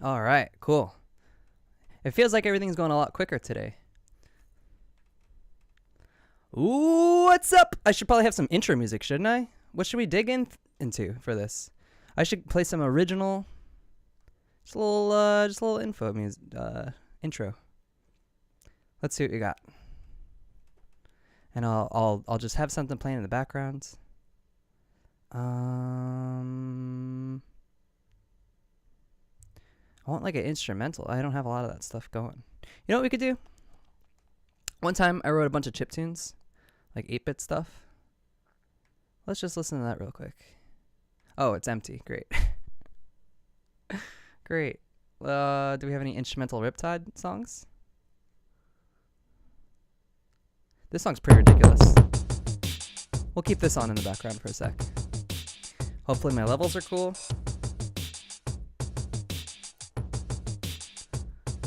All right, cool. It feels like everything's going a lot quicker today. Ooh, what's up? I should probably have some intro music, shouldn't I? What should we dig into for this? I should play some original, just a little info music, intro. Let's see what we got. And I'll just have something playing in the background. I want like an instrumental. I don't have a lot of that stuff going. You know what we could do? One time I wrote a bunch of chiptunes, like 8-bit stuff. Let's just listen to that real quick. Oh, it's empty. Great. Great. Do we have any instrumental RIPTIDE songs? This song's pretty ridiculous. We'll keep this on in the background for a sec. Hopefully my levels are cool.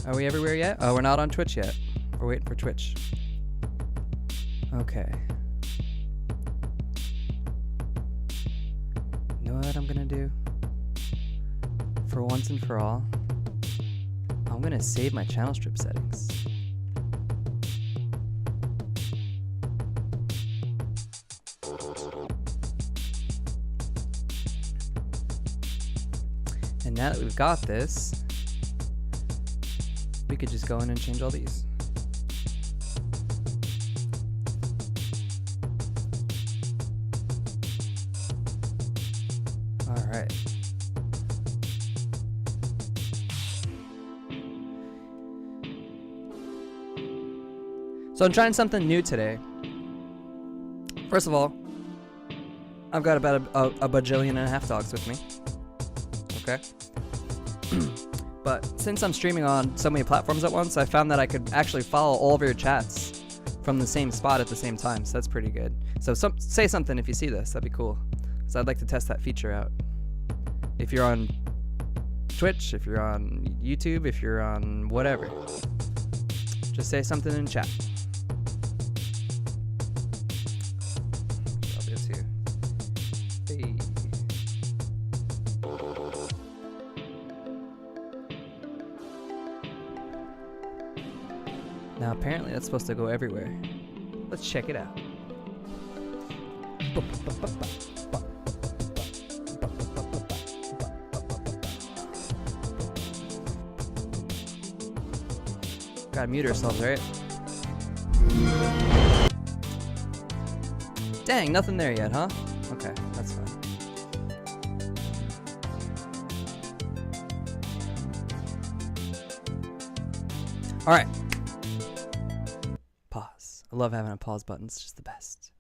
Are we everywhere yet? Oh, we're not on Twitch yet. We're waiting for Twitch. Okay. You know what I'm gonna do? For once and for all, I'm gonna save my channel strip settings. And now that we've got this, we could just go in and change all these. All right. So I'm trying something new today. First of all, I've got about a bajillion and a half dogs with me. Okay. But since I'm streaming on so many platforms at once, I found that I could actually follow all of your chats from the same spot at the same time. So that's pretty good. So say something if you see this. That'd be cool. So I'd like to test that feature out. If you're on Twitch, if you're on YouTube, if you're on whatever, just say something in chat. I'll do it too. Hey. Now apparently that's supposed to go everywhere. Let's check it out. Gotta mute ourselves, right? Dang, nothing there yet, huh? Okay, that's fine. Alright. Pause. I love having a pause button. It's just the best.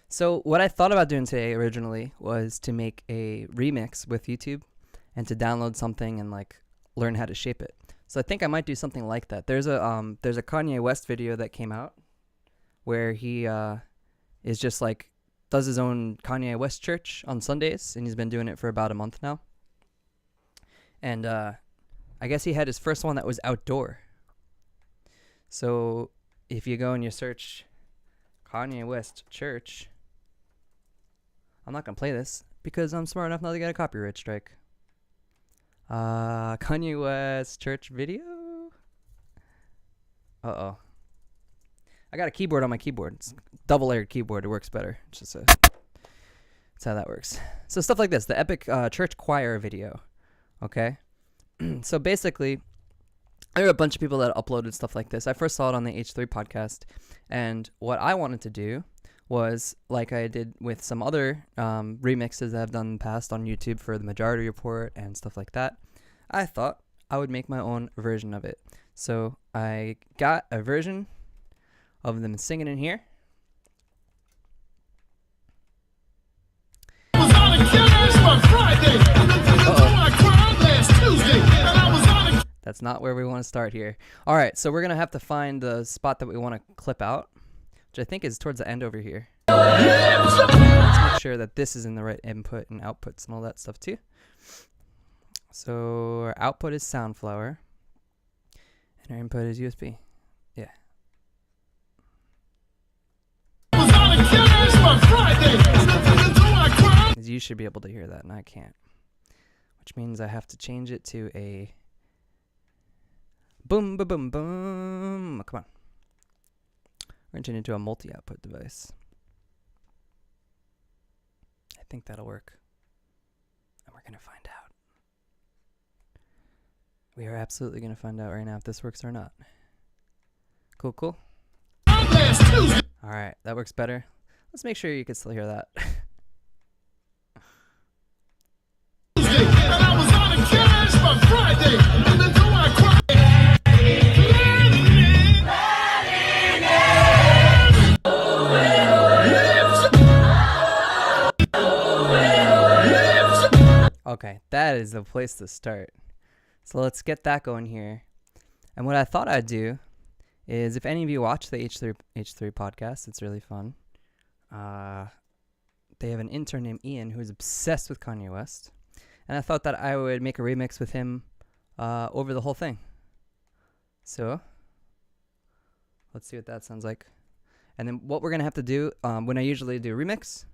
So what I thought about doing today originally was to make a remix with YouTube and to download something and like learn how to shape it. So I think I might do something like that. There's a Kanye West video that came out where he is just like does his own Kanye West church on Sundays, and he's been doing it for about a month now. And I guess he had his first one that was outdoor. So if you go and you search Kanye West church, I'm not gonna play this because I'm smart enough not to get a copyright strike. Kanye West church video. Uh-oh. I got a keyboard on my keyboard. It's double-layered keyboard. It works better. It's just that's how that works. So stuff like this, the epic church choir video. Okay. So basically, there are a bunch of people that uploaded stuff like this. I first saw it on the H3 podcast, and what I wanted to do was, like I did with some other remixes that I've done in the past on YouTube for the Majority Report and stuff like that, I thought I would make my own version of it. So I got a version of them singing in here. That's not where we want to start here. All right, so we're going to have to find the spot that we want to clip out, which I think is towards the end over here. Let's make sure that this is in the right input and outputs and all that stuff too. So our output is Soundflower, and our input is USB. Yeah. You should be able to hear that, and I can't. which means I have to change it to a boom, boom, boom, boom. Come on. We're going to change it to a multi-output device. I think that'll work. And we're going to find out. We are absolutely going to find out right now if this works or not. Cool, cool. Alright, that works better. Let's make sure you can still hear that. Okay, that is the place to start. So let's get that going here. And what I thought I'd do is, if any of you watch the H3 podcast, it's really fun. They have an intern named Ian who's obsessed with Kanye West. And I thought that I would make a remix with him over the whole thing. So let's see what that sounds like. And then what we're going to have to do, when I usually do a remix,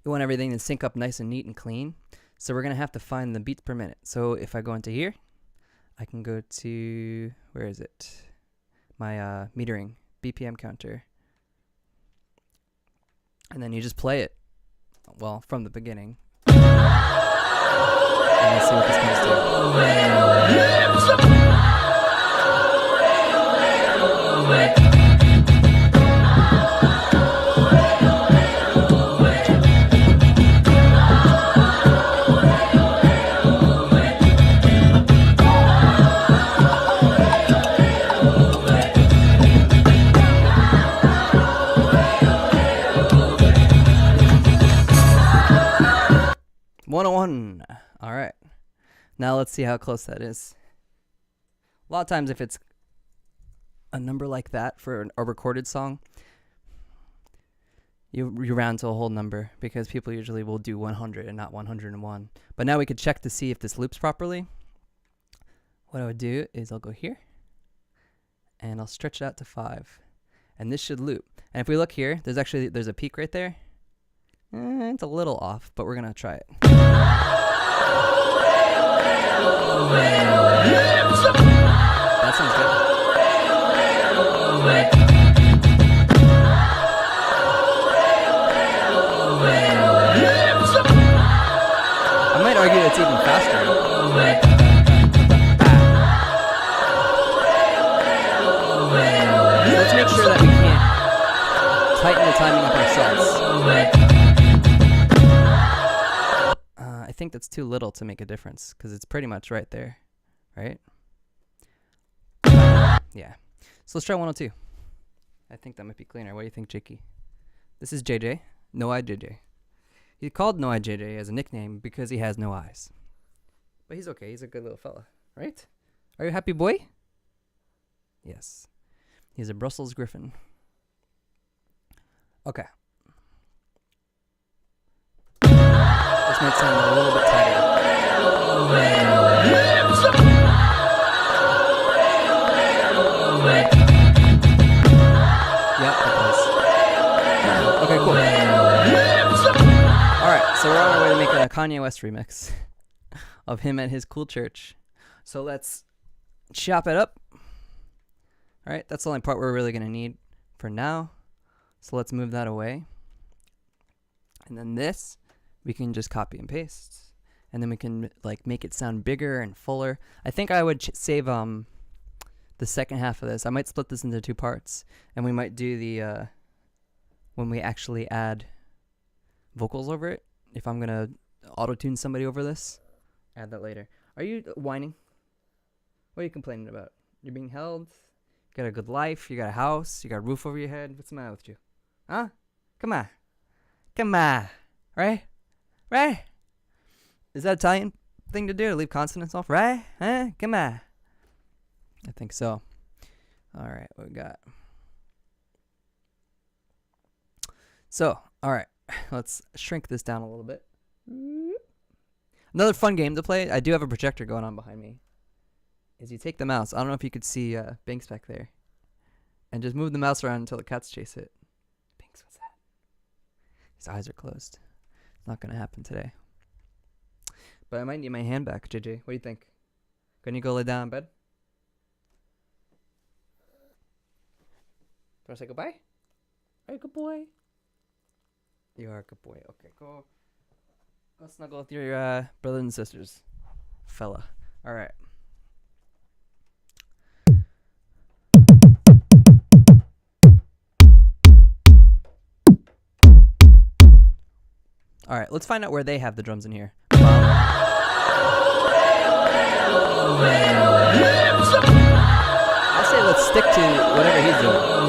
you want everything to sync up nice and neat and clean. So we're going to have to find the beats per minute. So if I go into here, I can go to, where is it? My metering, BPM counter. And then you just play it, well, from the beginning. And let's see what this comes to. 101. All right. Now let's see how close that is. A lot of times if it's a number like that for a recorded song, you round to a whole number because people usually will do 100 and not 101. But now we could check to see if this loops properly. What I would do is I'll go here and I'll stretch it out to 5. And this should loop. And if we look here, there's a peak right there. It's a little off, but we're going to try it. That sounds good. I might argue it's even faster. So let's make sure that we can't tighten the timing up ourselves. I think that's too little to make a difference because it's pretty much right there, right? Yeah. So let's try 102. I think that might be cleaner. What do you think, Jakey? This is JJ. No Eye JJ. He's called No Eye JJ as a nickname because he has no eyes. But he's okay. He's a good little fella, right? Are you a happy boy? Yes. He's a Brussels Griffin. Okay. This might sound a little bit tighter. Yep, it does. Okay, cool. Alright, so we're on our way to making a Kanye West remix of him at his cool church. So let's chop it up. Alright, that's the only part we're really going to need for now. So let's move that away. And then this, we can just copy and paste. And then we can like make it sound bigger and fuller. I think I would save the second half of this. I might split this into 2 parts. And we might do the, when we actually add vocals over it. If I'm going to auto-tune somebody over this, add that later. Are you whining? What are you complaining about? You're being held? You got a good life? You got a house? You got a roof over your head? What's the matter with you? Huh? Come on. Come on. Right? Right? Is that Italian thing to do, to leave consonants off? Right? Huh? Come on. I think so. All right, what we got? So, all right, let's shrink this down a little bit. Another fun game to play. I do have a projector going on behind me. Is you take the mouse. I don't know if you could see Binks back there. And just move the mouse around until the cats chase it. Binks, what's that? His eyes are closed. It's not going to happen today. But I might need my hand back, JJ. What do you think? Can you go lay down in bed? Do I say goodbye? Are you a good boy? You are a good boy. Okay, go snuggle with your brothers and sisters, fella. All right. All right, let's find out where they have the drums in here. I say let's stick to whatever he's doing.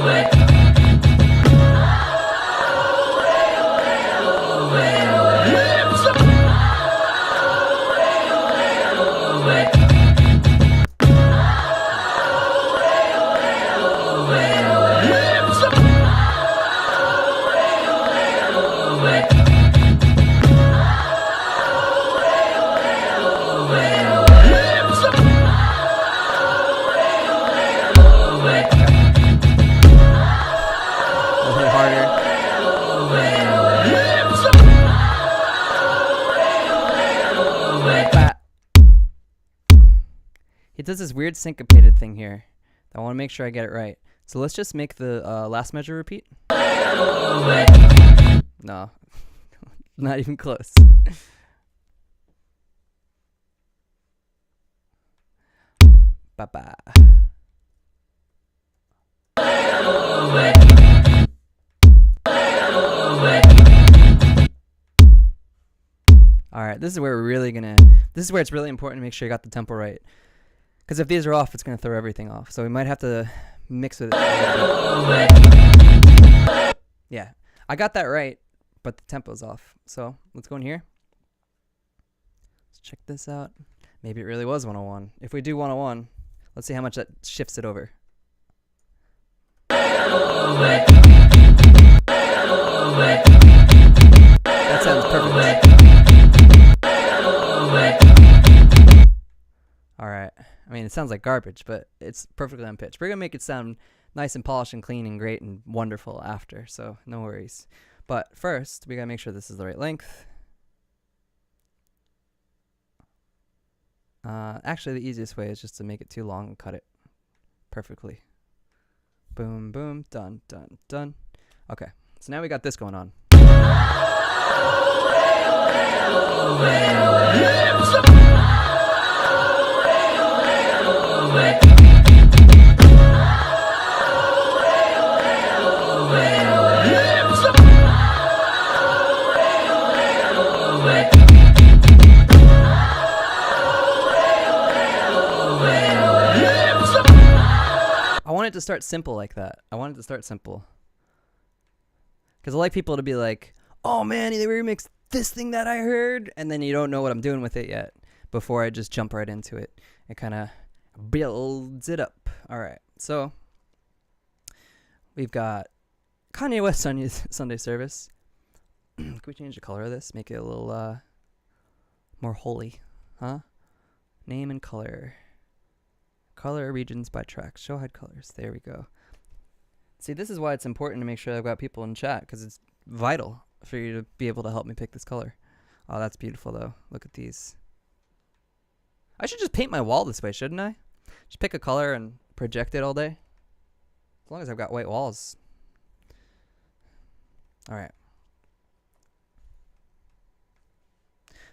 It does this weird syncopated thing here. I want to make sure I get it right. So let's just make the last measure repeat. No, not even close. Ba-ba. All right, this is where this is where it's really important to make sure you got the tempo right. Because if these are off, it's going to throw everything off. So we might have to mix with it. Yeah, I got that right, but the tempo's off. So let's go in here. Let's check this out. Maybe it really was 101. If we do 101, let's see how much that shifts it over. That sounds perfect. All right. I mean, it sounds like garbage, but it's perfectly on pitch. We're going to make it sound nice and polished and clean and great and wonderful after, so no worries. But first, we got to make sure this is the right length. Actually, the easiest way is just to make it too long and cut it perfectly. Boom, boom, done, done, done. Okay, so now we got this going on. I want it to start simple like that. I want it to start simple. Because I like people to be like, oh man, they remixed this thing that I heard, and then you don't know what I'm doing with it yet before I just jump right into it. It kind of builds it up. All right, so we've got Kanye West Sunday service. Can we change the color of this? Make it a little more holy, huh? Name and color. Color regions by tracks. Show hide colors. There we go. See, this is why it's important to make sure I've got people in chat, because it's vital for you to be able to help me pick this color. Oh, that's beautiful, though. Look at these. I should just paint my wall this way, shouldn't I? Just pick a color and project it all day. As long as I've got white walls. All right.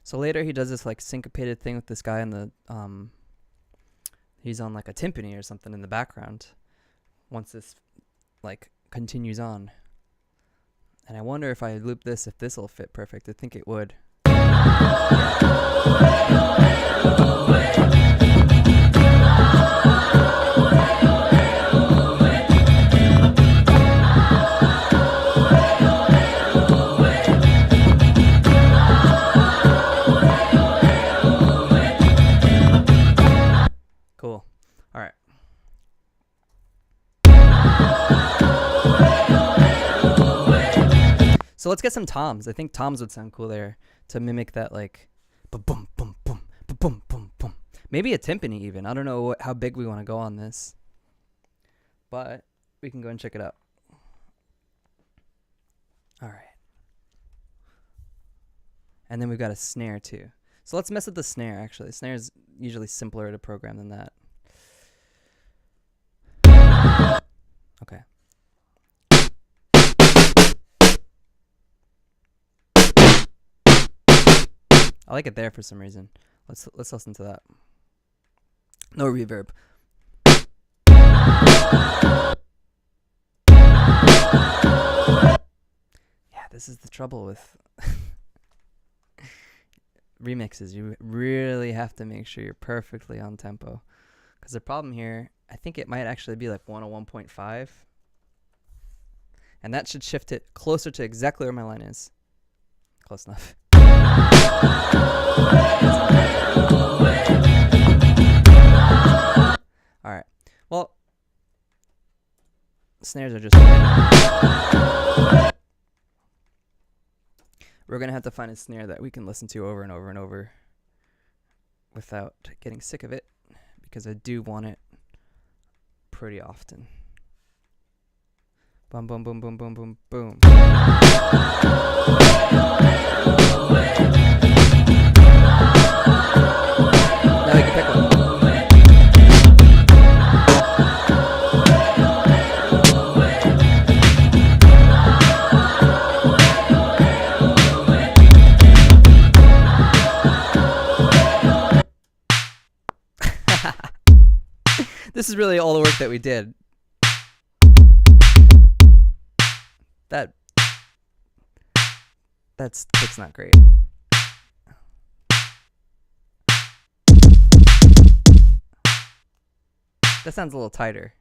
So later he does this like syncopated thing with this guy in the he's on like a timpani or something in the background once this like continues on. And I wonder if I loop this, if this will fit perfect. I think it would. Cool. All right. So let's get some toms. I think toms would sound cool there to mimic that like boom boom boom boom boom boom boom. Maybe a timpani even. I don't know how big we want to go on this, but we can go and check it out. All right. And then we've got a snare too. So let's mess with the snare, actually. The snare is usually simpler to program than that. Okay. I like it there for some reason. Let's listen to that. No reverb. Yeah, this is the trouble with remixes. You really have to make sure you're perfectly on tempo. Because the problem here, I think it might actually be like 101.5. And that should shift it closer to exactly where my line is. Close enough. Alright. Well, snares are just... We're going to have to find a snare that we can listen to over and over and over without getting sick of it, because I do want it pretty often. Boom, boom, boom, boom, boom, boom, boom. Now we can pick one. This is really all the work that we did. That's not great. That sounds a little tighter.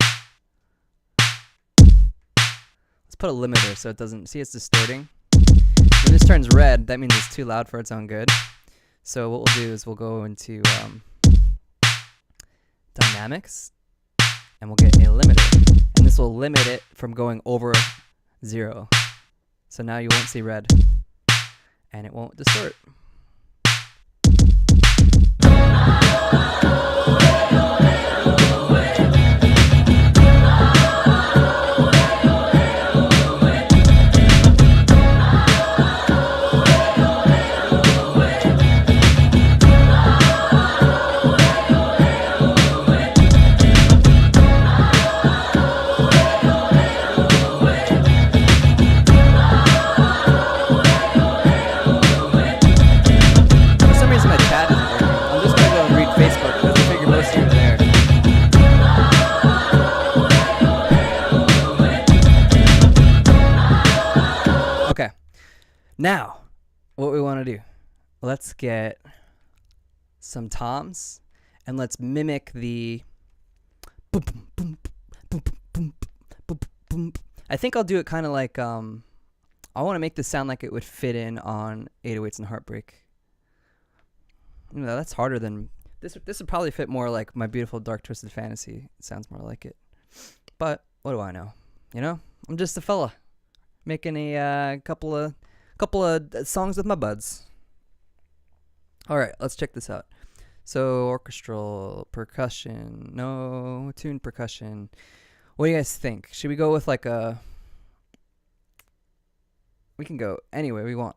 Let's put a limiter so it doesn't... See, it's distorting. When this turns red, that means it's too loud for its own good. So what we'll do is we'll go into dynamics, and we'll get a limiter. And this will limit it from going over 0. So now you won't see red. And it won't distort. Now, what we want to do, let's get some toms, and let's mimic the boom, boom, boom, boom, boom, boom. I think I'll do it kind of like, I want to make this sound like it would fit in on 808s and Heartbreak. You know, that's harder than, this would probably fit more like My Beautiful Dark Twisted Fantasy. It sounds more like it. But, what do I know? You know, I'm just a fella making a couple of songs with my buds. Alright, let's check this out. So, orchestral, percussion, no tuned percussion. What do you guys think? Should we go with like a... We can go any way we want.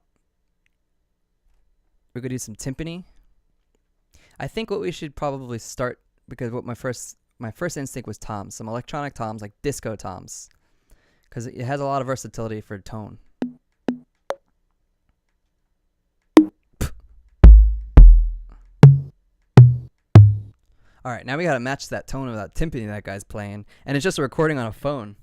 We're going to do some timpani. I think what we should probably start, because what my first instinct was toms. Some electronic toms, like disco toms. Because it has a lot of versatility for tone. All right, now we got to match that tone of that timpani that guy's playing. And it's just a recording on a phone.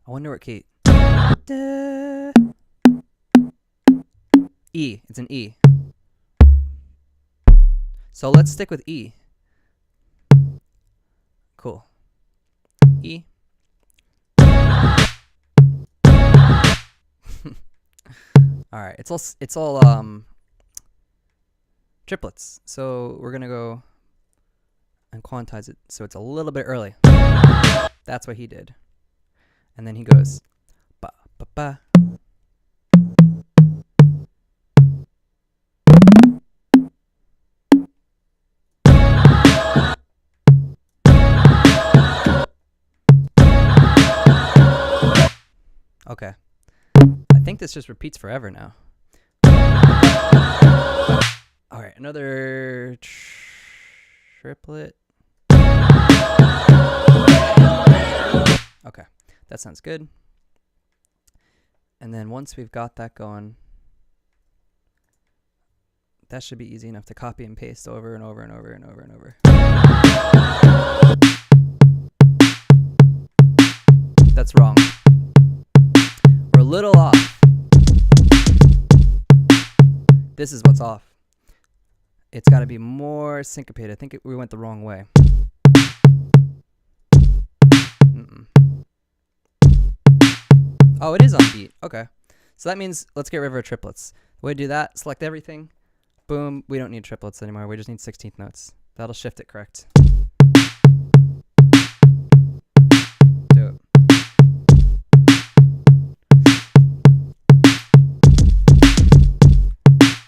I wonder what key. E. It's an E. So let's stick with E. Cool. E. All right, it's all triplets. So we're gonna go and quantize it so it's a little bit early. That's what he did. And then he goes ba ba ba. Okay. I think this just repeats forever now. All right, another triplet. Okay, that sounds good. And then once we've got that going, that should be easy enough to copy and paste over and over and over and over and over. That's wrong. We're a little off. This is what's off. It's got to be more syncopated. I think we went the wrong way. Oh, it is on beat. Okay. So that means let's get rid of our triplets. The way to do that, select everything. Boom. We don't need triplets anymore. We just need 16th notes. That'll shift it correct. Do it.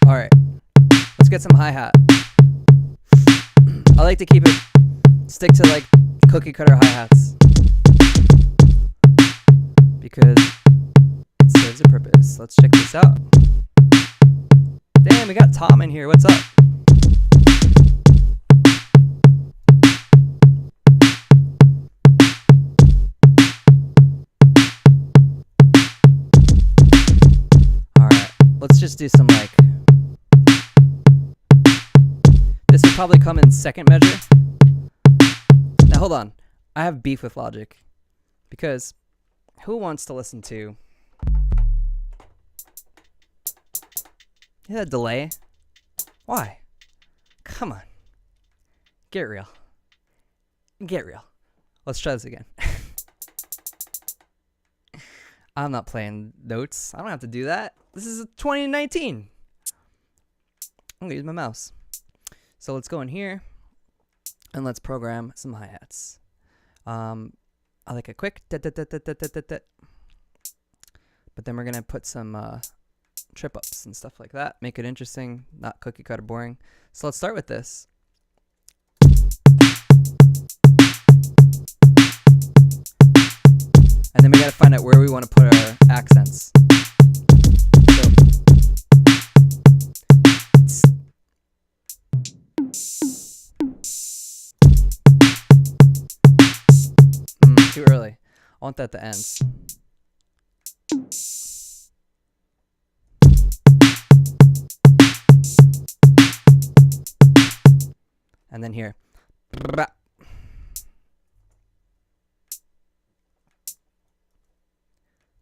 All right. Let's get some hi-hat. I like to stick to like cookie cutter hi-hats. Because it serves a purpose. Let's check this out. Damn, we got Tom in here. What's up? Alright, let's just do some like... This would probably come in second measure. Now hold on. I have beef with Logic. Because... who wants to listen to... that delay? Why? Come on. Get real. Get real. Let's try this again. I'm not playing notes. I don't have to do that. This is 2019. I'm going to use my mouse. So let's go in here. And let's program some hi-hats. I like a quick but then we're gonna put some trip ups and stuff like that. Make it interesting, not cookie cutter boring. So let's start with this. And then we gotta find out where we want to put our accents. Too early. I want that at the ends. And then here.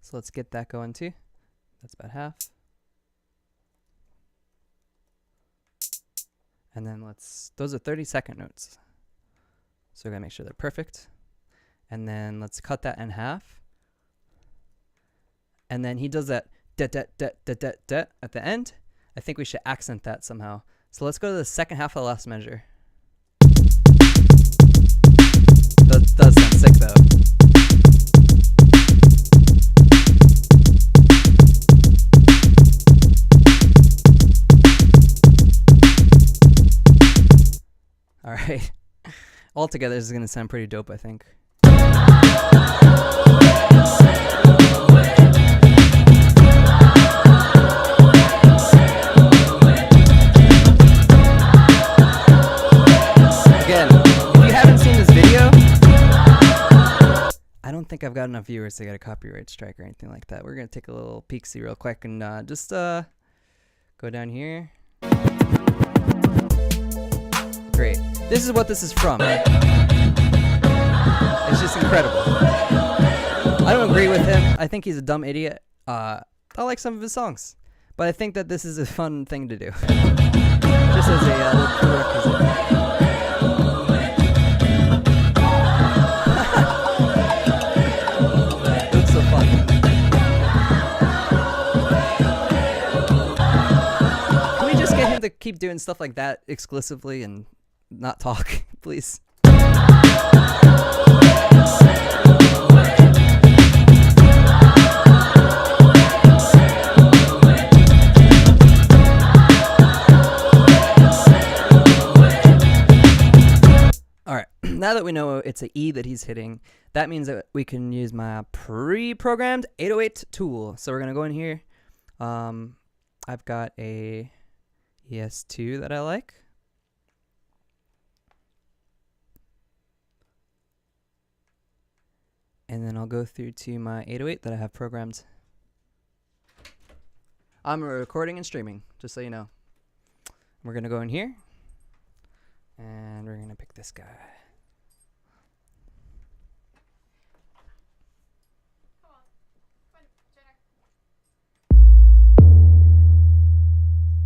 So let's get that going too. That's about half. And then those are 30-second notes. So we're gonna make sure they're perfect. And then let's cut that in half. And then he does that at the end. I think we should accent that somehow. So let's go to the second half of the last measure. That does sound sick though. All right. Altogether, this is going to sound pretty dope, I think. Again, if you haven't seen this video, I don't think I've got enough viewers to get a copyright strike or anything like that. We're going to take a little peek-see real quick and just go down here. Great. This is what this is from. It's just incredible. I don't agree with him. I think he's a dumb idiot. I like some of his songs. But I think that this is a fun thing to do. Just as a little prerequisite. It looks so fun. Can we just get him to keep doing stuff like that exclusively and not talk, please? Alright, now that we know it's an E that he's hitting, that means that we can use my pre-programmed 808 tool. So we're going to go in here. I've got a ES2 that I like. And then I'll go through to my 808 that I have programmed. I'm recording and streaming, just so you know. We're going to go in here. And we're going to pick this guy.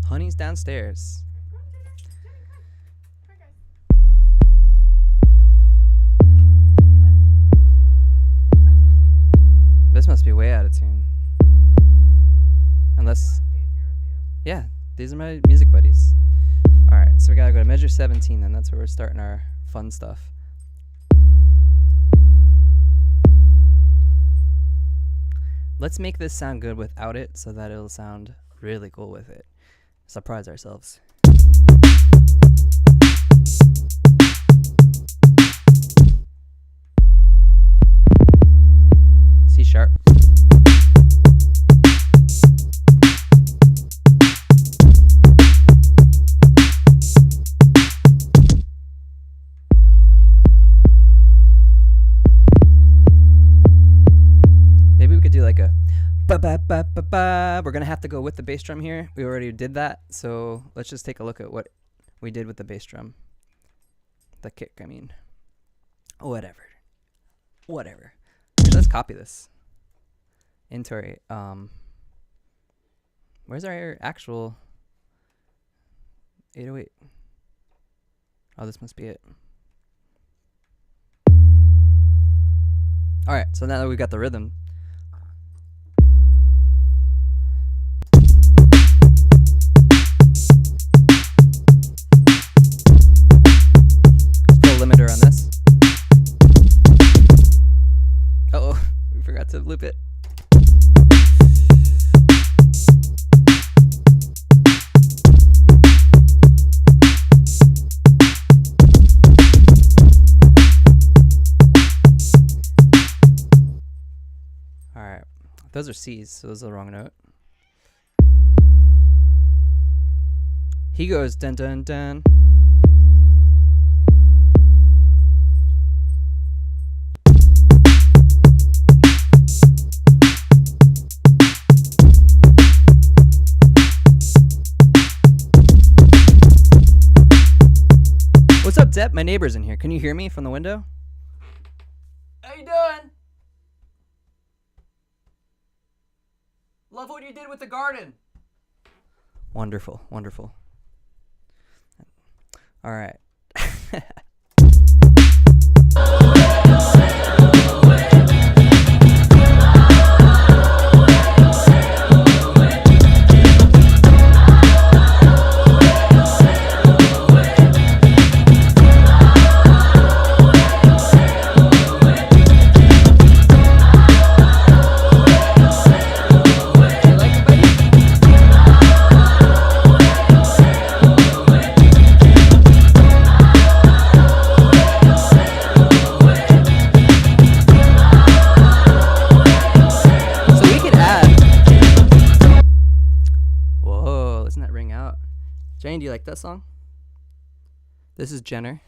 Honey's downstairs. This must be way out of tune. Unless... Yeah, these are my music buddies. Alright, so we gotta go to measure 17 then. That's where we're starting our fun stuff. Let's make this sound good without it so that it'll sound really cool with it. Surprise ourselves. C sharp. Maybe we could do like a ba-ba-ba-ba-ba. We're going to have to go with the bass drum here. We already did that, so let's just take a look at what we did with the bass drum. The kick, I mean. Whatever. Let's copy this into our, where's our actual 808? Oh, this must be it. Alright, so now that we've got the rhythm, limiter on this. Uh-oh, we forgot to loop it. Alright, those are C's, so those are the wrong note. He goes dun dun dun. What's up, Depp? My neighbor's in here. Can you hear me from the window? How you doing? Love what you did with the garden. Wonderful, wonderful. All right. Jane, do you like that song? This is Jenner.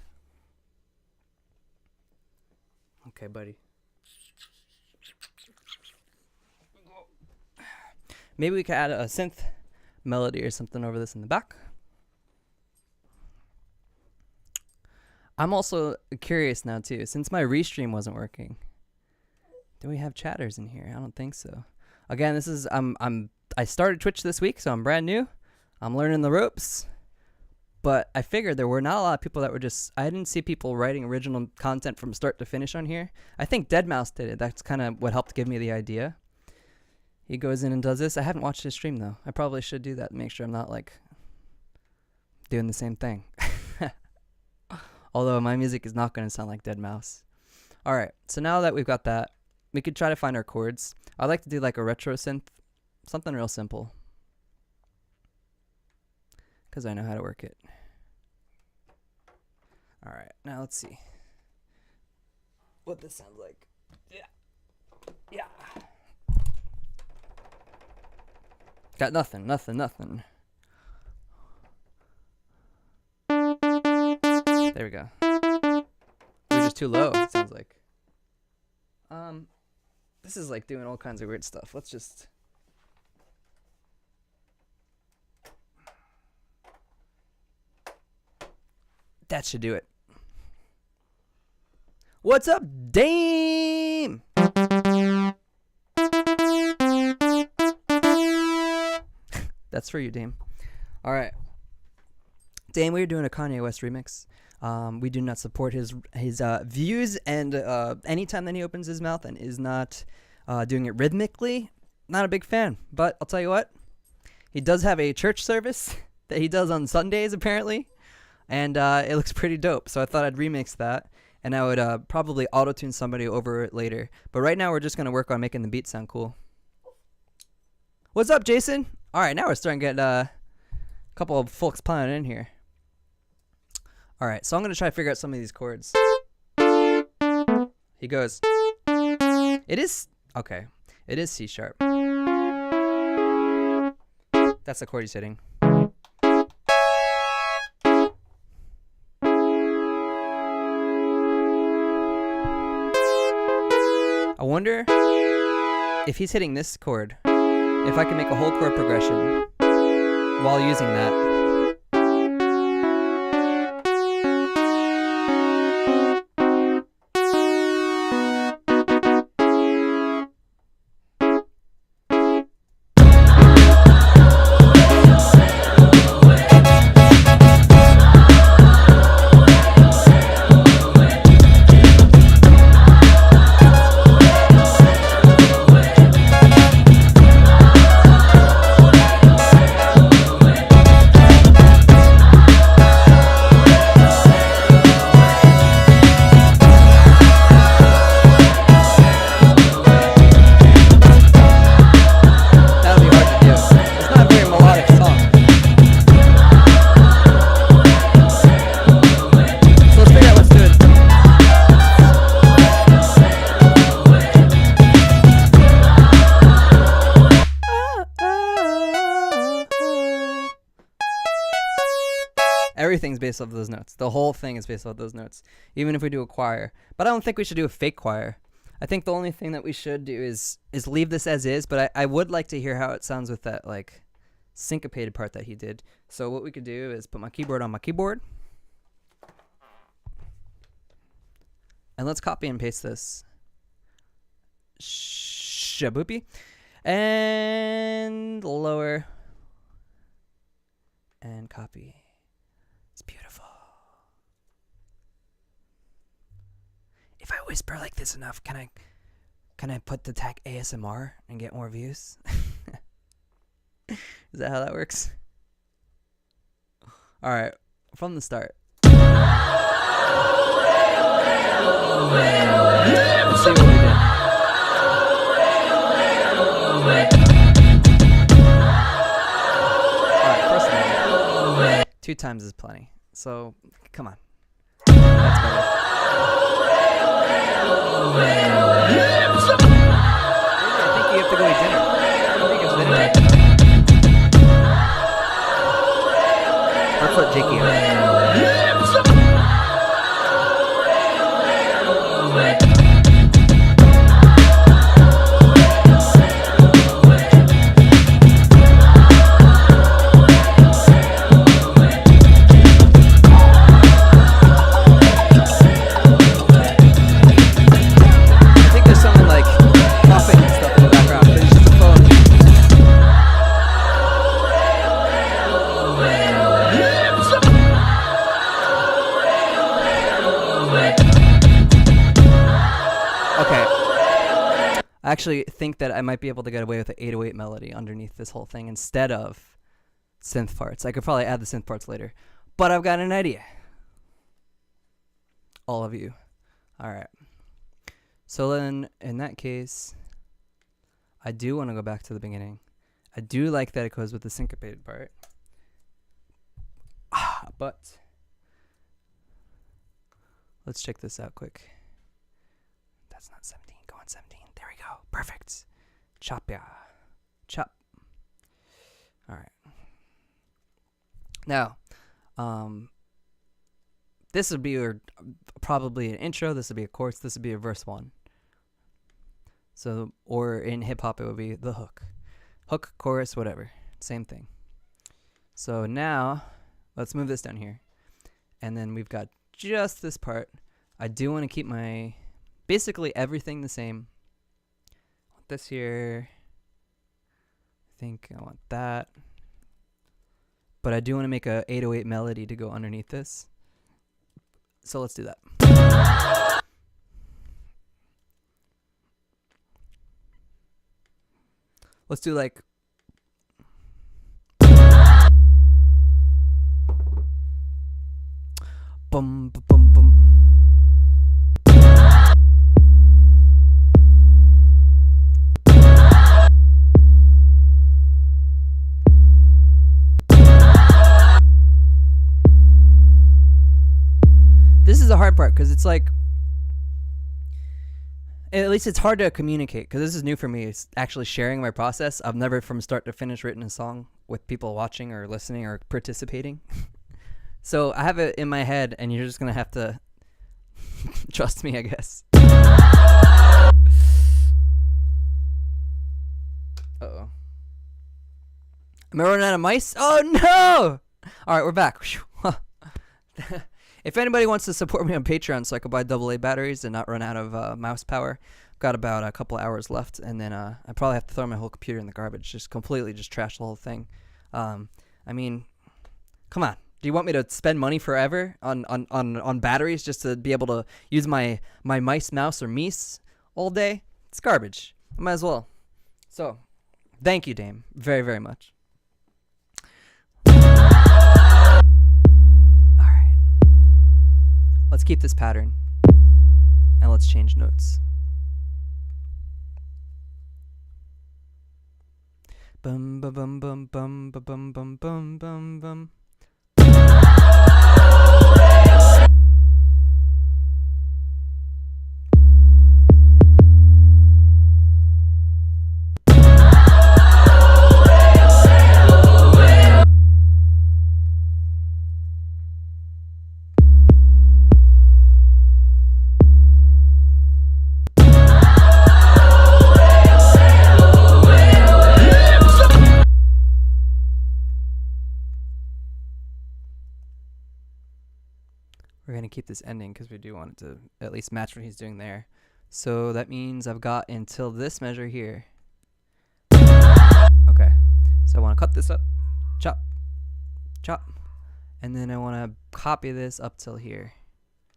Okay, buddy. Maybe we could add a synth melody or something over this in the back. I'm also curious now too, since my restream wasn't working. Do we have chatters in here? I don't think so. Again, this is I started Twitch this week, so I'm brand new. I'm learning the ropes, but I figured there were not a lot of people that were I didn't see people writing original content from start to finish on here. I think deadmau5 did it. That's kind of what helped give me the idea. He goes in and does this. I haven't watched his stream though. I probably should do that to make sure I'm not like doing the same thing. Although my music is not going to sound like deadmau5. All right, so now that we've got that, we could try to find our chords. I'd like to do like a retro synth, something real simple, because I know how to work it. All right, now let's see. what this sounds like. Yeah. Yeah. Got nothing. There we go. We're just too low, it sounds like. This is like doing all kinds of weird stuff. Let's just... That should do it. What's up, Dame? That's for you, Dame. All right. Dame, we're doing a Kanye West remix. We do not support his views, and anytime that he opens his mouth and is not doing it rhythmically, not a big fan. But I'll tell you what, he does have a church service that he does on Sundays, apparently, and it looks pretty dope. So I thought I'd remix that, and I would probably auto-tune somebody over it later. But right now, we're just going to work on making the beat sound cool. What's up, Jason? All right, now we're starting to get a couple of folks piling in here. All right, so I'm going to try to figure out some of these chords. He goes, it is, okay, it is C sharp. That's the chord he's hitting. I wonder if he's hitting this chord, if I can make a whole chord progression while using that. Everything's based off those notes. The whole thing is based off those notes, even if we do a choir. But I don't think we should do a fake choir. I think the only thing that we should do is leave this as is, but I would like to hear how it sounds with that like syncopated part that he did. So what we could do is put my keyboard on my keyboard, and let's copy and paste this. Shaboopy. And lower. And copy. It's beautiful. If I whisper like this enough, can I put the tag ASMR and get more views? Is that how that works? All right, from the start. Let's see what we did. All right, first of all, 2 times is plenty. So, come on. That's better. Maybe I think you have to go eat dinner. I think it's dinner time. Let's let Jakey out. I actually think that I might be able to get away with an 808 melody underneath this whole thing instead of synth parts. I could probably add the synth parts later, but I've got an idea. All of you. All right. So then in that case, I do want to go back to the beginning. I do like that it goes with the syncopated part. But let's check this out quick. it's not 17. Go on 17. There we go. Perfect. Chop ya. Chop. All right. Now, this would be probably an intro. This would be a chorus. This would be a verse 1. So, or in hip hop, it would be the hook. Hook, chorus, whatever. Same thing. So now, let's move this down here. And then we've got just this part. I do want to keep basically everything the same. I want this here. I think I want that. But I do want to make a 808 melody to go underneath this. So let's do that. Let's do like bum bum bum bum. This is the hard part because it's like, at least it's hard to communicate because this is new for me. It's actually sharing my process. I've never from start to finish written a song with people watching or listening or participating. So I have it in my head and you're just going to have to trust me, I guess. Uh-oh. Am I running out of mice? Oh, no! All right, we're back. If anybody wants to support me on Patreon so I can buy AA batteries and not run out of mouse power, I've got about a couple hours left, and then I probably have to throw my whole computer in the garbage, just completely just trash the whole thing. I mean, come on. Do you want me to spend money forever on batteries just to be able to use my mice, mouse, or meese all day? It's garbage. I might as well. So, thank you, Dame, very, very much. Let's keep this pattern, and let's change notes. Bum bum bum bum bum bum bum bum bum bum. We're going to keep this ending because we do want it to at least match what he's doing there. So that means I've got until this measure here. Okay. So I want to cut this up. Chop. Chop. And then I want to copy this up till here.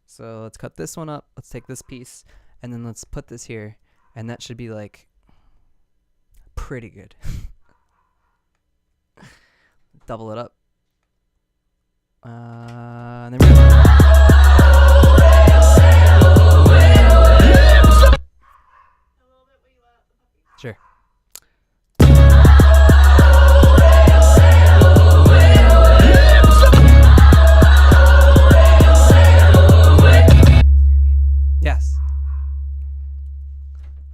So let's cut this one up. Let's take this piece. And then let's put this here. And that should be like pretty good. Double it up. And then sure. Yes.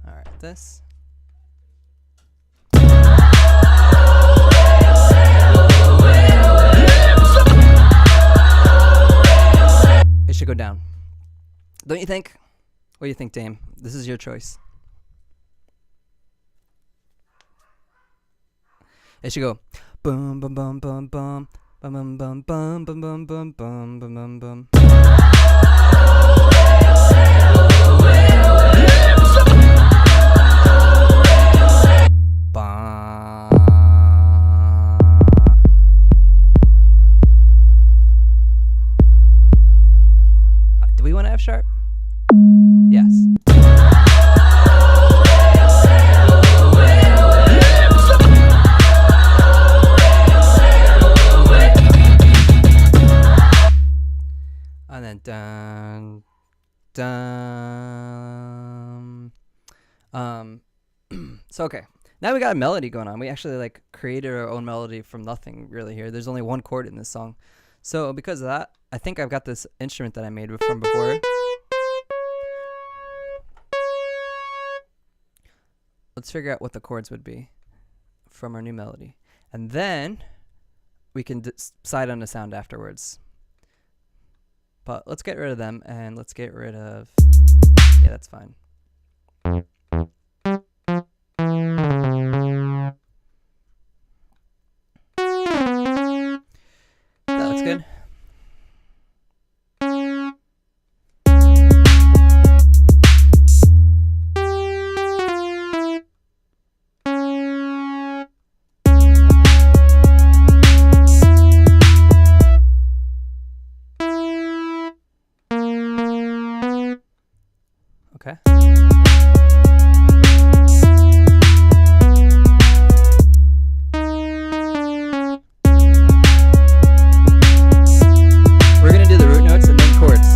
All right, this. It should go down. Don't you think? What do you think, Dame? This is your choice. It should go boom bum bum bum bum bum bum bum bum bum bum bum bum bum bum. Do we want to F sharp? Yes. And then dun dun. So okay, now we got a melody going on. We actually like created our own melody from nothing really here. There's only one chord in this song, so because of that, I think I've got this instrument that I made from before. let's figure out what the chords would be from our new melody. And then we can decide on the sound afterwards. But let's get rid of them, and let's get rid of... Yeah, that's fine. That looks good. Okay. We're going to do the root notes and then chords.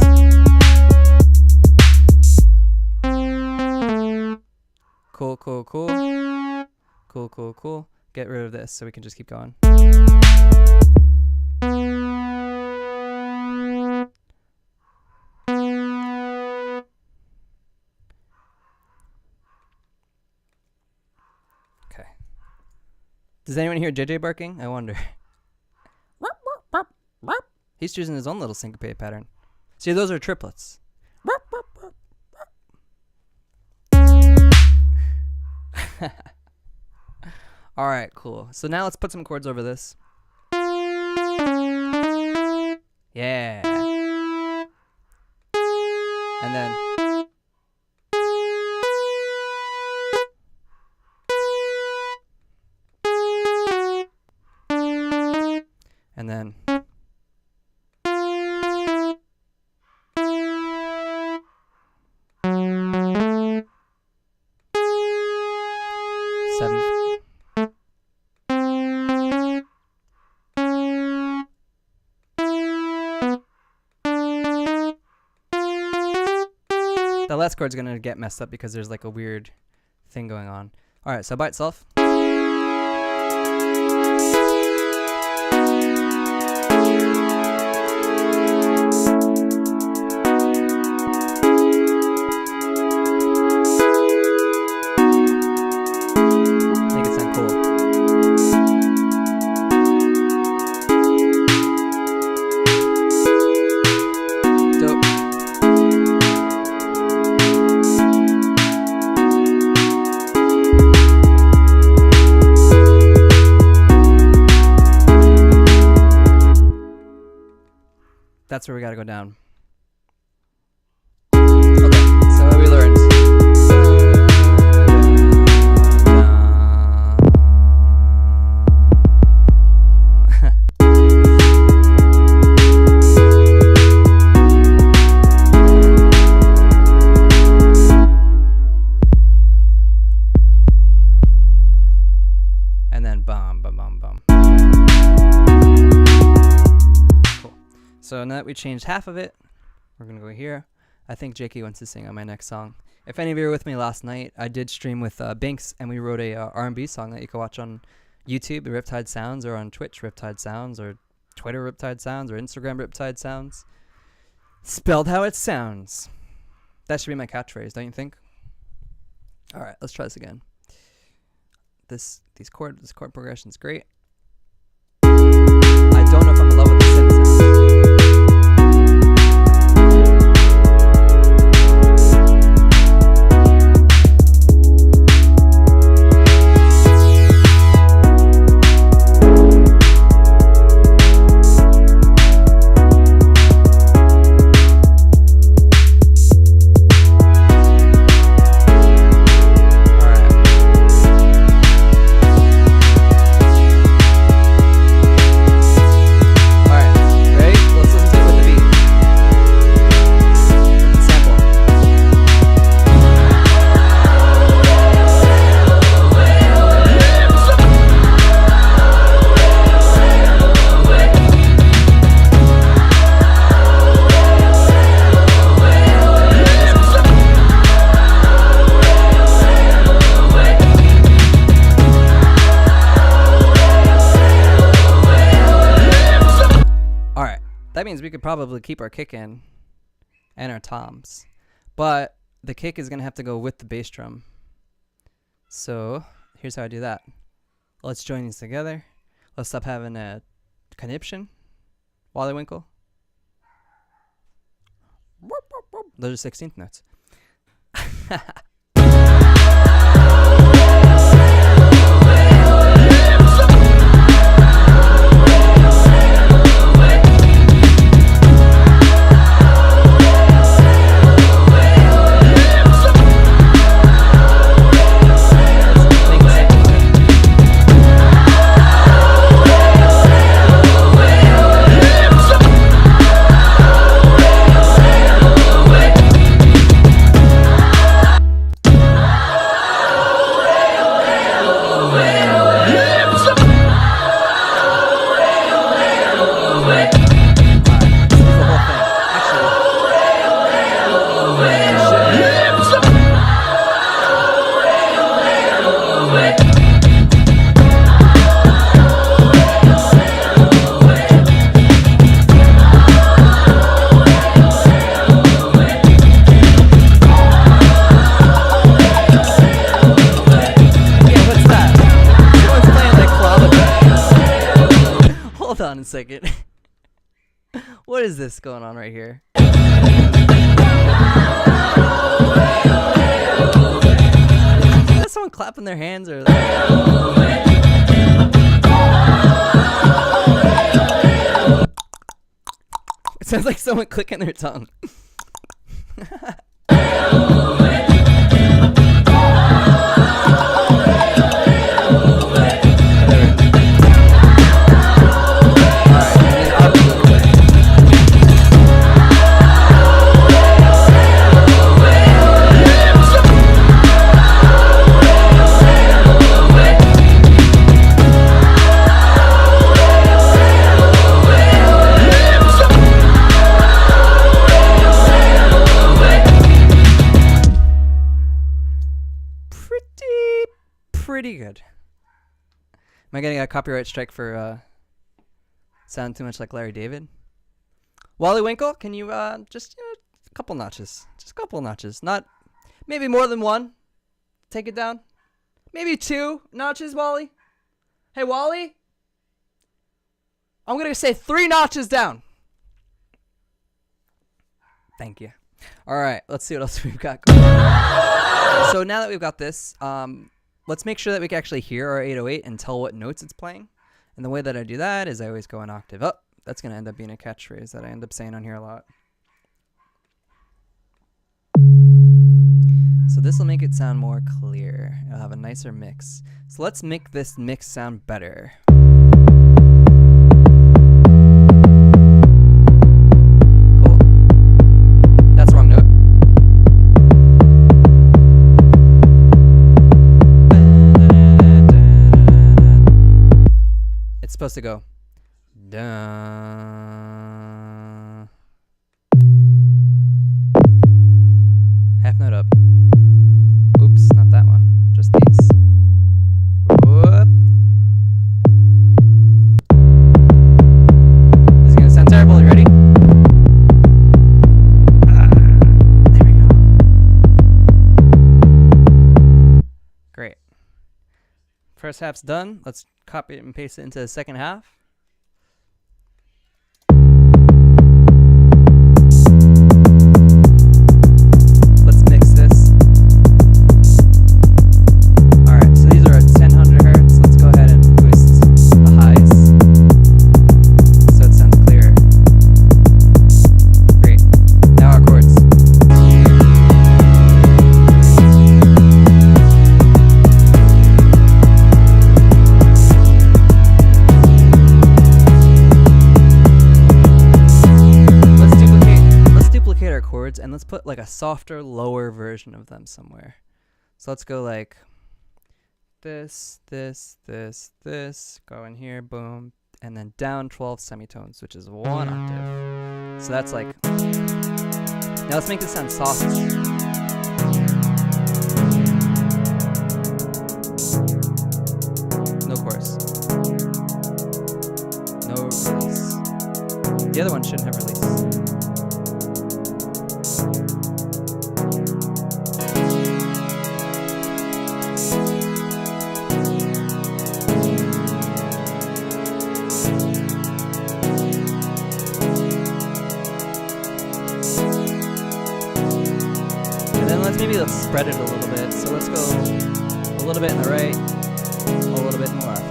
Cool, cool, cool. Cool, cool, cool. Get rid of this so we can just keep going. Does anyone hear JJ barking? I wonder. He's choosing his own little syncopated pattern. See, those are triplets. All right, cool. So now let's put some chords over this. Yeah. And then... And then... Seventh. The last chord's gonna get messed up because there's like a weird thing going on. Alright, so by itself. That's where we gotta go down. Okay, so what we learned. And then bum, bum, bum, bum. So now that we changed half of it, we're going to go here. I think JK wants to sing on my next song. If any of you were with me last night, I did stream with Binks, and we wrote a R&B song that you can watch on YouTube, Riptide Sounds, or on Twitch, Riptide Sounds, or Twitter, Riptide Sounds, or Instagram, Riptide Sounds. Spelled how it sounds. That should be my catchphrase, don't you think? All right, let's try this again. This chord progression's great. I don't know if I'm in love with the synth sound. That means we could probably keep our kick in and our toms, but the kick is going to have to go with the bass drum. So here's how I do that. Let's join these together. Let's stop having a conniption. Wally Winkle. Those are 16th notes. Hold on a second. What is this going on right here? Is that someone clapping their hands or? It sounds like someone clicking their tongue. Pretty good. Am I getting a copyright strike for sound too much like Larry David? Wally Winkle, can you just a couple notches, just a couple notches, not maybe more than one. Take it down, maybe 2 notches, Wally. Hey, Wally, I'm gonna say 3 notches down. Thank you. All right, let's see what else we've got going on. So now that we've got this, let's make sure that we can actually hear our 808 and tell what notes it's playing. And the way that I do that is I always go an octave up. That's going to end up being a catchphrase that I end up saying on here a lot. So this will make it sound more clear. It'll have a nicer mix. So let's make this mix sound better. Cool. That's the wrong note. It's supposed to go dun. Half note up. Oops, not that one. Just these. Whoop. This is gonna sound terrible. You ready? There we go. Great. First half's done. Let's copy it and paste it into the second half. Let's mix this. Alright, so these are at 1000 hertz. Let's go ahead and boost the highs so it sounds clearer. Great. Now our chords. Chords and let's put like a softer, lower version of them somewhere. So let's go like this, this, this, this, go in here, boom, and then down 12 semitones, which is 1 octave. So that's like, now let's make this sound soft. No chorus. No release. The other one shouldn't have release. maybe let's spread it a little bit. So let's go a little bit in the right, a little bit in the left.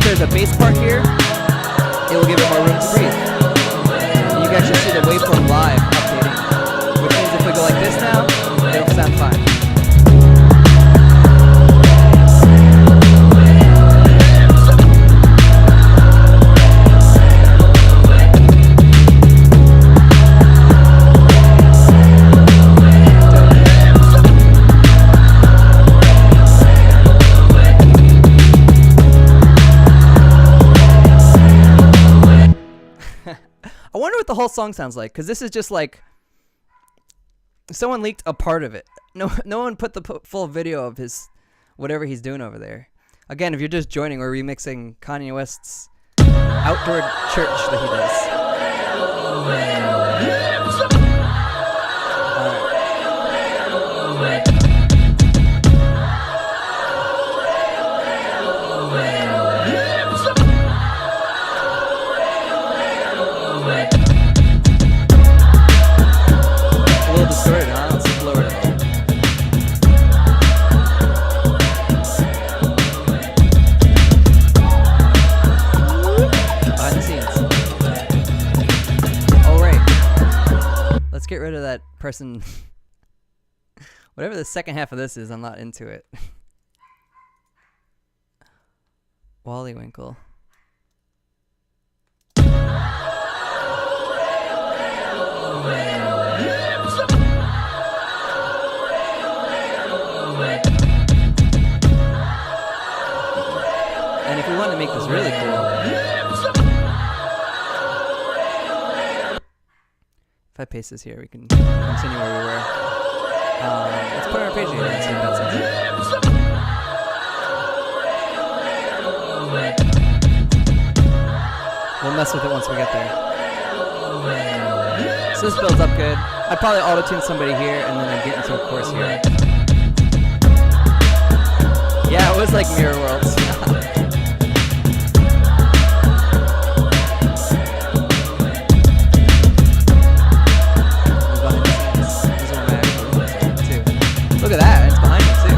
There's a bass part here, it will give it more room to breathe. And you guys should see the waveform live updating, which means if we go like this now, it'll sound fine. I wonder what the whole song sounds like, because this is just like someone leaked a part of it. No one put the full video of his whatever he's doing over there. Again, if you're just joining, we're remixing Kanye West's outdoor church that he does. Get rid of that person. Whatever the second half of this is, I'm not into it. Wally Winkle. And if we want to make this really cool, if I paste this here, we can continue where we were. Let's put our page here and see if that sounds good. We'll mess with it once we get there. So this builds up good. I'd probably auto-tune somebody here and then I'd get into a chorus here. Yeah, it was like Mirror Worlds. Look at that, it's behind me too.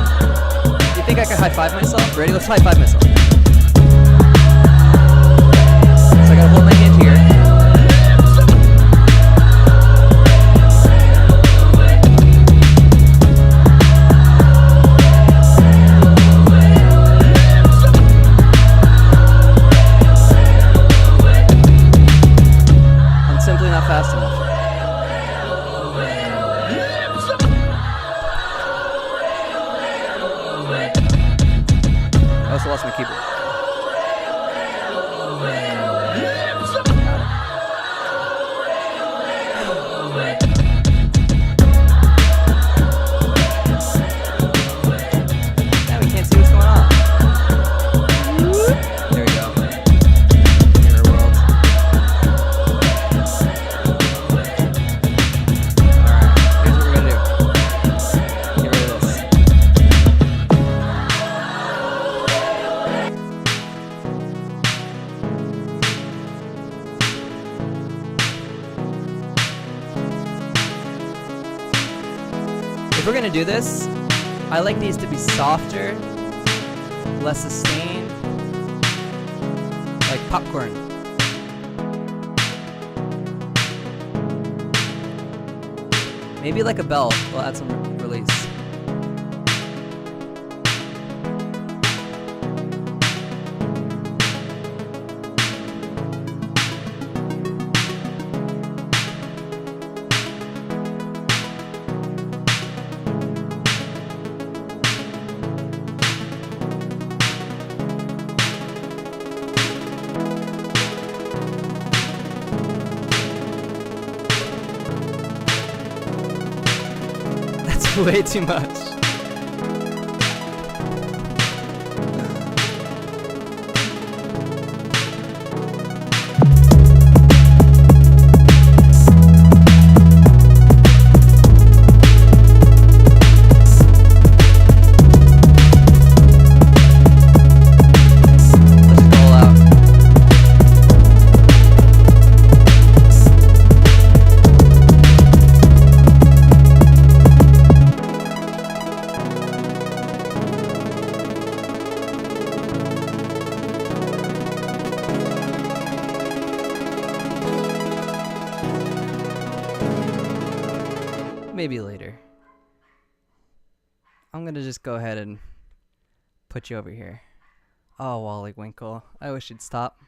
Do you think I could high-five myself? Ready? Let's high-five myself. So I gotta hold my hand here. I'm simply not fast enough. I also lost my keyboard. Now we can't see what's going on. There we go. Mirror World. Alright, here's what we're gonna do. Get rid of this. If we're gonna do this, I like these to be softer, less sustained, like popcorn. Maybe like a bell, we'll add some release. Way too much. Maybe later. I'm gonna just go ahead and put you over here. Oh, Wally Winkle. I wish you'd stop.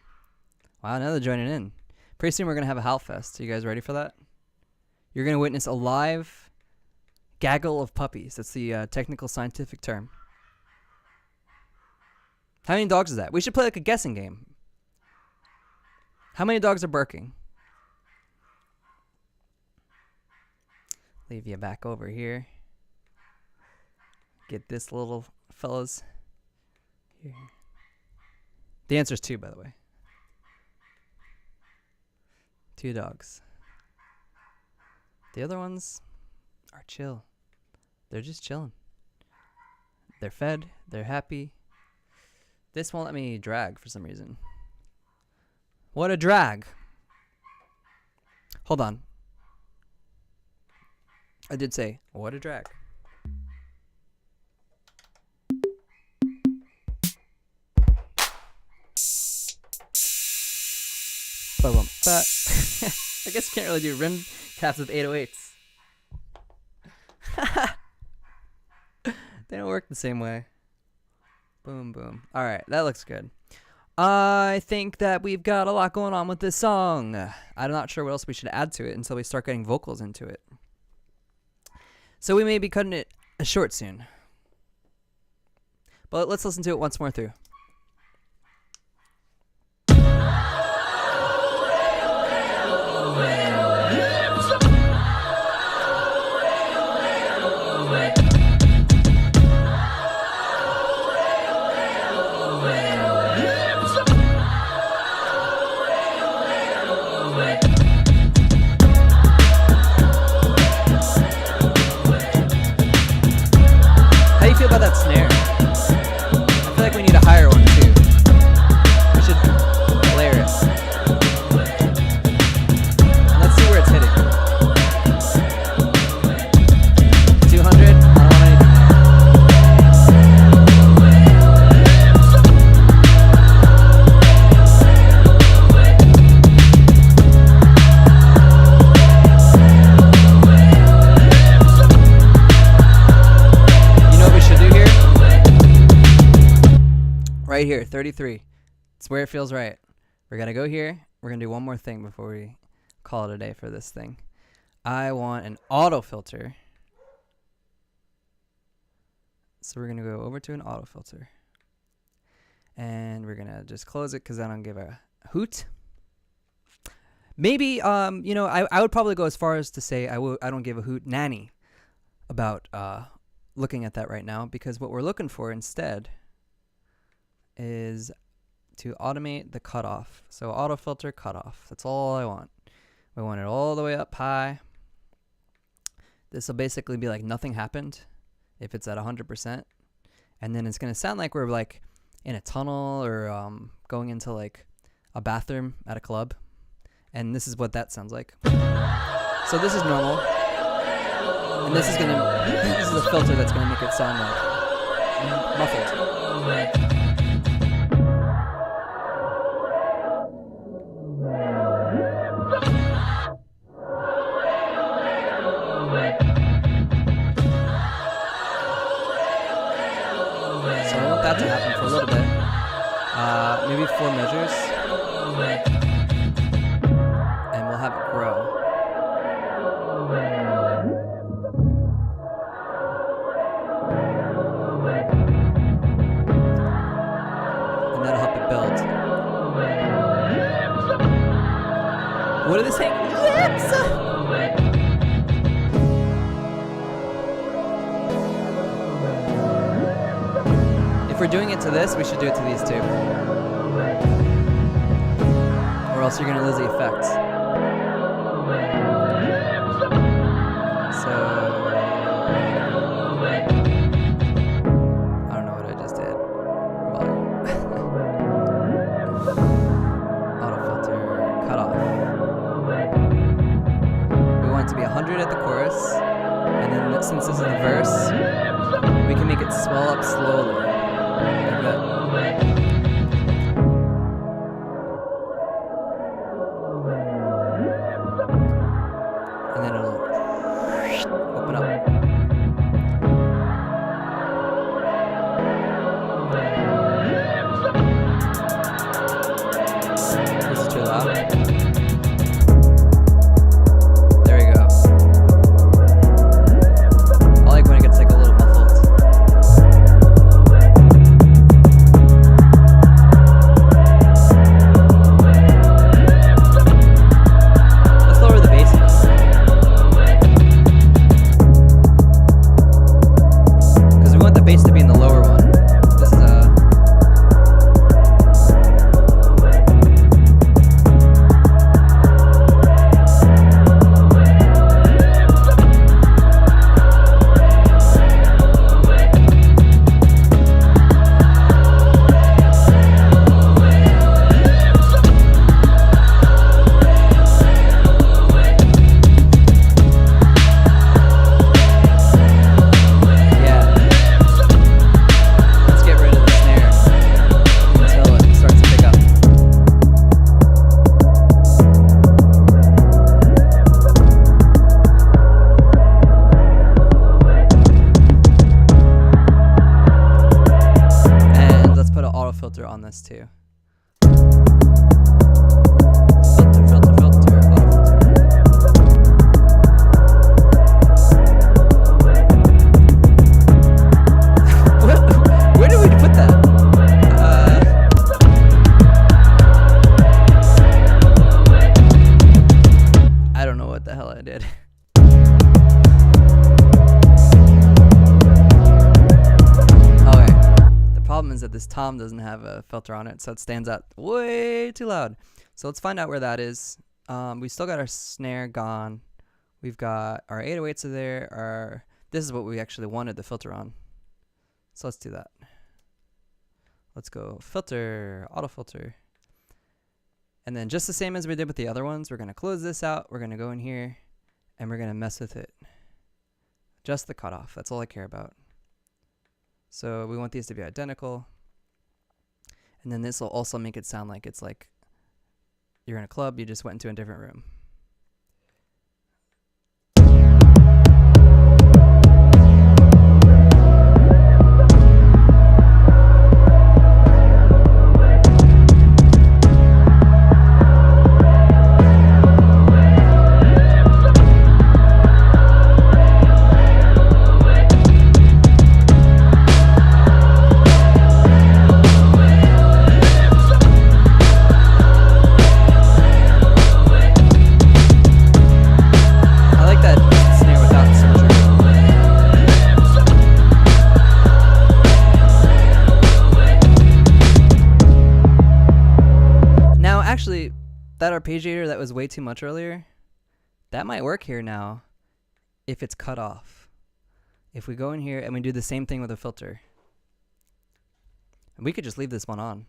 Wow, now they're joining in. Pretty soon we're gonna have a Howlfest. Are you guys ready for that? You're gonna witness a live gaggle of puppies. That's the technical scientific term. How many dogs is that? We should play like a guessing game. How many dogs are barking? Leave you back over here. Get this little fellas here. The answer is 2, by the way. 2 dogs. The other ones are chill. They're just chilling. They're fed. They're happy. This won't let me drag for some reason. What a drag. Hold on. I did say, what a drag. But I guess you can't really do rim taps with 808s. They don't work the same way. Boom, boom. All right, that looks good. I think that we've got a lot going on with this song. I'm not sure what else we should add to it until we start getting vocals into it. So we may be cutting it short soon. But let's listen to it once more through. About that snare. I feel like we need a higher one too. We should layer it. And let's see where it's hitting. 200? I don't want anything right here, 33. It's where it feels right. We're going to go here. We're going to do one more thing before we call it a day for this thing. I want an auto filter. So we're going to go over to an auto filter. And we're going to just close it because I don't give a hoot. Maybe, you know, I would probably go as far as to say I don't give a hoot nanny about looking at that right now, because what we're looking for instead is to automate the cutoff. So auto filter cutoff. That's all I want. We want it all the way up high. This will basically be like nothing happened if it's at 100%. And then it's going to sound like we're like in a tunnel or going into like a bathroom at a club. And this is what that sounds like. So this is normal. And this is the filter that's going to make it sound like muffled. To happen for a little bit, maybe 4 measures, and we'll have it grow. And that'll help it build. What are they saying? Lips! we're doing it to this, we should do it to these two. Or else you're gonna lose the effect. So I don't know what I just did. Volume. Auto filter cutoff. We want it to be 100 at the chorus, and then since this is the verse, we can make it swell up slowly. Like that. And then it'll open up. This is too loud. There we go. I like when it gets like a little muffled. Let's lower the bass. Because we want the bass to be in the lower one. This is yeah. Let's get rid of the snare until it starts to pick up. And let's put an auto filter on this too. Filter, filter, filter, auto filter. Where did we put that? I don't know what the hell I did. Okay. The problem is that this tom doesn't have a filter on it, so it stands out way too loud. So let's find out where that is. We still got our snare gone. We've got our 808s are there. This is what we actually wanted the filter on. So let's do that. Let's go filter, auto filter. And then just the same as we did with the other ones, we're going to close this out. We're going to go in here and we're going to mess with it. Just the cutoff. That's all I care about. So we want these to be identical. And then this will also make it sound like it's like you're in a club, you just went into a different room. Actually, that arpeggiator that was way too much earlier, that might work here now if it's cut off. If we go in here and we do the same thing with a filter, and we could just leave this one on.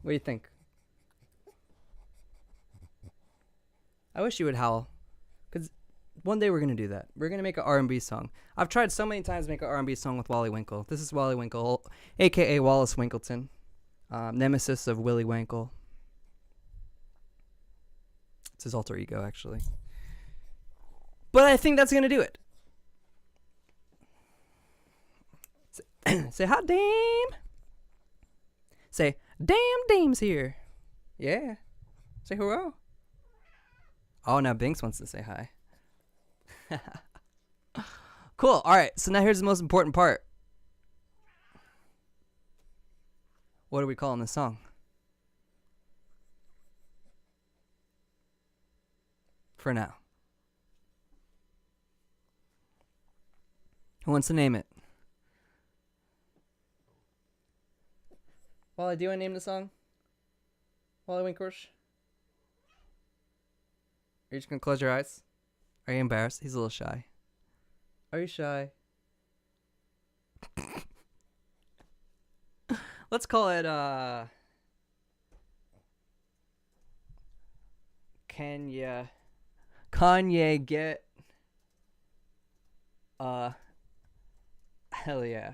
What do you think? I wish you would howl, because one day we're going to do that. We're going to make an R&B song. I've tried so many times to make an R&B song with Wally Winkle. This is Wally Winkle, a.k.a. Wallace Winkleton, nemesis of Willie Winkle. It's his alter ego, actually. But I think that's going to do it. Say, hot damn. Say, damn dame's here. Yeah. Say hello. Oh, now Binks wants to say hi. Cool. All right. So now here's the most important part. What are we calling this song? For now. Who wants to name it? Wally, do you want to name the song? Wally Winkrush? Are you just going to close your eyes? Are you embarrassed? He's a little shy. Are you shy? Let's call it, Kanye get, hell yeah.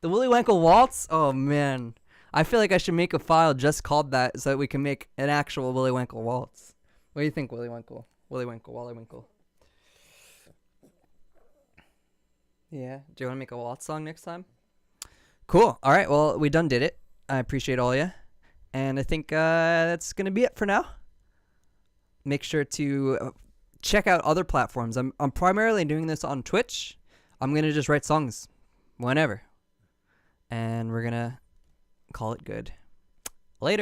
The Willy Wonka Waltz? Oh, man. I feel like I should make a file just called that so that we can make an actual Willy Wonka Waltz. What do you think, Willy Wonka? Willy Wonka, Wally Winkle. Yeah. Do you want to make a waltz song next time? Cool. All right. Well, we done did it. I appreciate all you. And I think that's going to be it for now. Make sure to check out other platforms. I'm primarily doing this on Twitch. I'm going to just write songs whenever. And we're going to call it good.